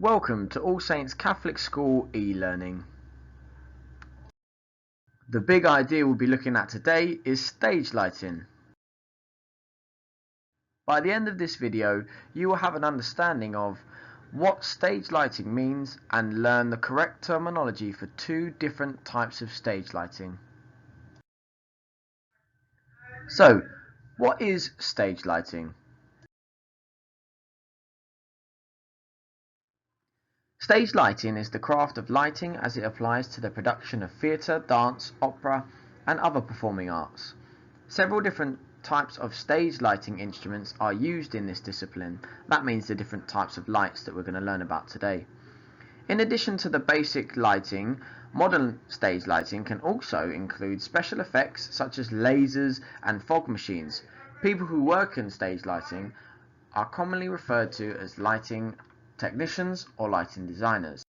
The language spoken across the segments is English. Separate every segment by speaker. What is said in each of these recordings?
Speaker 1: Welcome to All Saints Catholic School e-learning. The big idea we'll be looking at today is stage lighting. By the end of this video, you will have an understanding of what stage lighting means and learn the correct terminology for two different types of stage lighting. So, what is stage lighting? Stage lighting is the craft of lighting as it applies to the production of theatre, dance, opera, and other performing arts. Several different types of stage lighting instruments are used in this discipline. That means the different types of lights that we're going to learn about today. In addition to the basic lighting, modern stage lighting can also include special effects such as lasers and fog machines. People who work in stage lighting are commonly referred to as lighting technicians or lighting designers.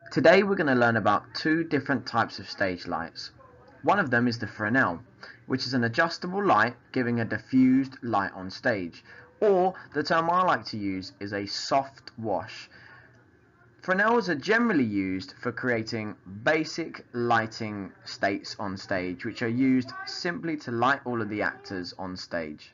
Speaker 1: Today we're going to learn about two different types of stage lights. One of them is the Fresnel, which is an adjustable light giving a diffused light on stage, or the term I like to use is a soft wash. Fresnels are generally used for creating basic lighting states on stage, which are used simply to light all of the actors on stage.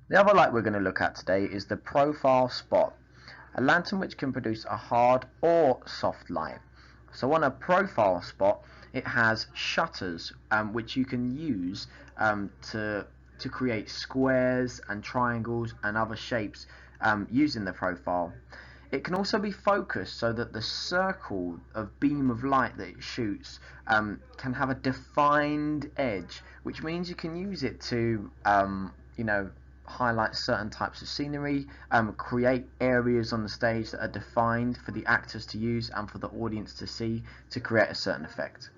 Speaker 1: The other light we're going to look at today is the profile spot, a lantern which can produce a hard or soft light. So on a profile spot, it has shutters which you can use to create squares and triangles and other shapes using the profile. It can also be focused so that the circle of beam of light that it shoots can have a defined edge, which means you can use it to highlight certain types of scenery, create areas on the stage that are defined for the actors to use and for the audience to see to create a certain effect.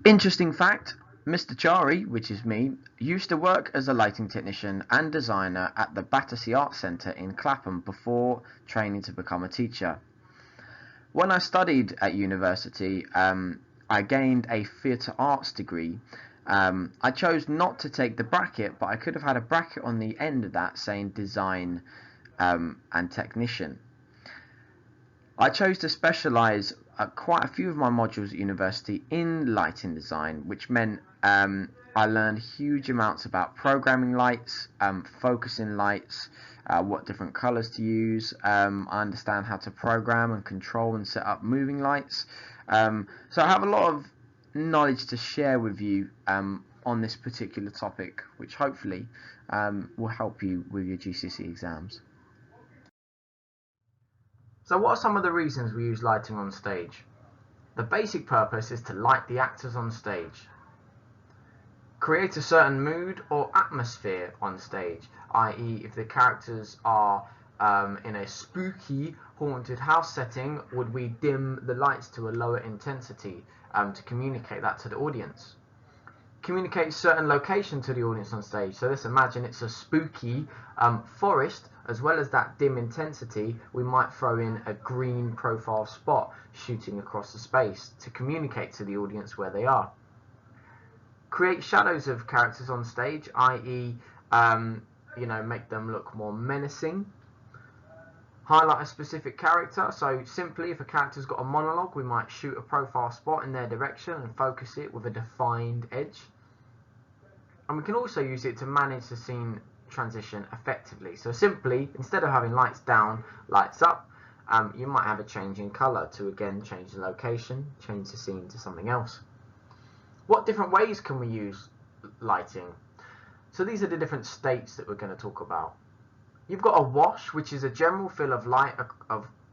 Speaker 1: Interesting fact, Mr. Chari, which is me, used to work as a lighting technician and designer at the Battersea Arts Centre in Clapham before training to become a teacher. When I studied at university, I gained a theatre arts degree. I chose not to take the bracket, but I could have had a bracket on the end of that saying design and technician. I chose to specialise quite a few of my modules at university in lighting design, which meant I learned huge amounts about programming lights, focusing lights, what different colours to use. I understand how to program and control and set up moving lights. So I have a lot of knowledge to share with you on this particular topic, which hopefully will help you with your GCSE exams. So what are some of the reasons we use lighting on stage? The basic purpose is to light the actors on stage. Create a certain mood or atmosphere on stage, i.e. if the characters are in a spooky haunted house setting, would we dim the lights to a lower intensity to communicate that to the audience? communicate certain location to the audience on stage. So let's imagine it's a spooky forest. As well as that dim intensity, we might throw in a green profile spot shooting across the space to communicate to the audience where they are. Create shadows of characters on stage, i.e., make them look more menacing. Highlight a specific character, so simply if a character's got a monologue, we might shoot a profile spot in their direction and focus it with a defined edge. And we can also use it to manage the scene transition effectively. So simply, instead of having lights down, lights up, you might have a change in colour to again change the location, change the scene to something else. What different ways can we use lighting? So these are the different states that we're going to talk about. You've got a wash, which is a general fill of light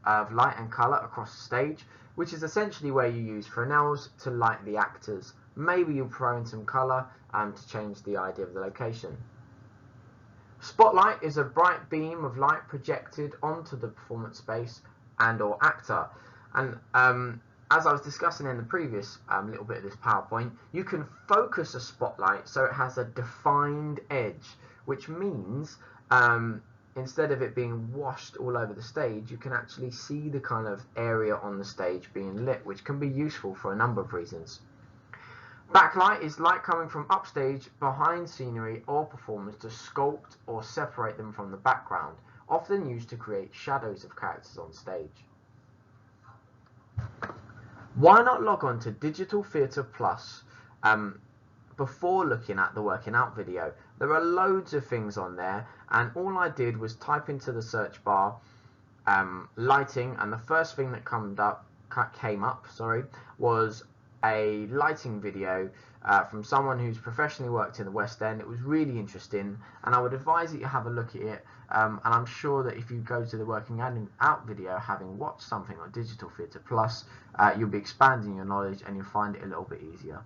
Speaker 1: and colour across the stage, which is essentially where you use Fresnels to light the actors. Maybe you'll throw in some colour to change the idea of the location. Spotlight is a bright beam of light projected onto the performance space and or actor. And as I was discussing in the previous little bit of this PowerPoint, you can focus a spotlight so it has a defined edge, which means instead of it being washed all over the stage, you can actually see the kind of area on the stage being lit, which can be useful for a number of reasons. Backlight is light coming from upstage behind scenery or performers to sculpt or separate them from the background, often used to create shadows of characters on stage. Why not log on to Digital Theatre Plus before looking at the working out video? There are loads of things on there, and all I did was type into the search bar lighting, and the first thing that came up was a lighting video from someone who's professionally worked in the West End. It was really interesting, and I would advise that you have a look at it, and I'm sure that if you go to the working out video having watched something on Digital Theatre Plus, you'll be expanding your knowledge and you'll find it a little bit easier.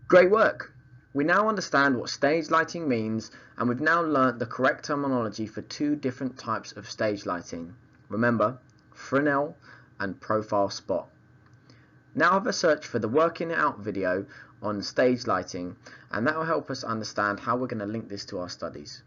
Speaker 1: Great work! We now understand what stage lighting means, and we've now learnt the correct terminology for two different types of stage lighting. Remember, Fresnel and profile spot. Now have a search for the working it out video on stage lighting, and that will help us understand how we're going to link this to our studies.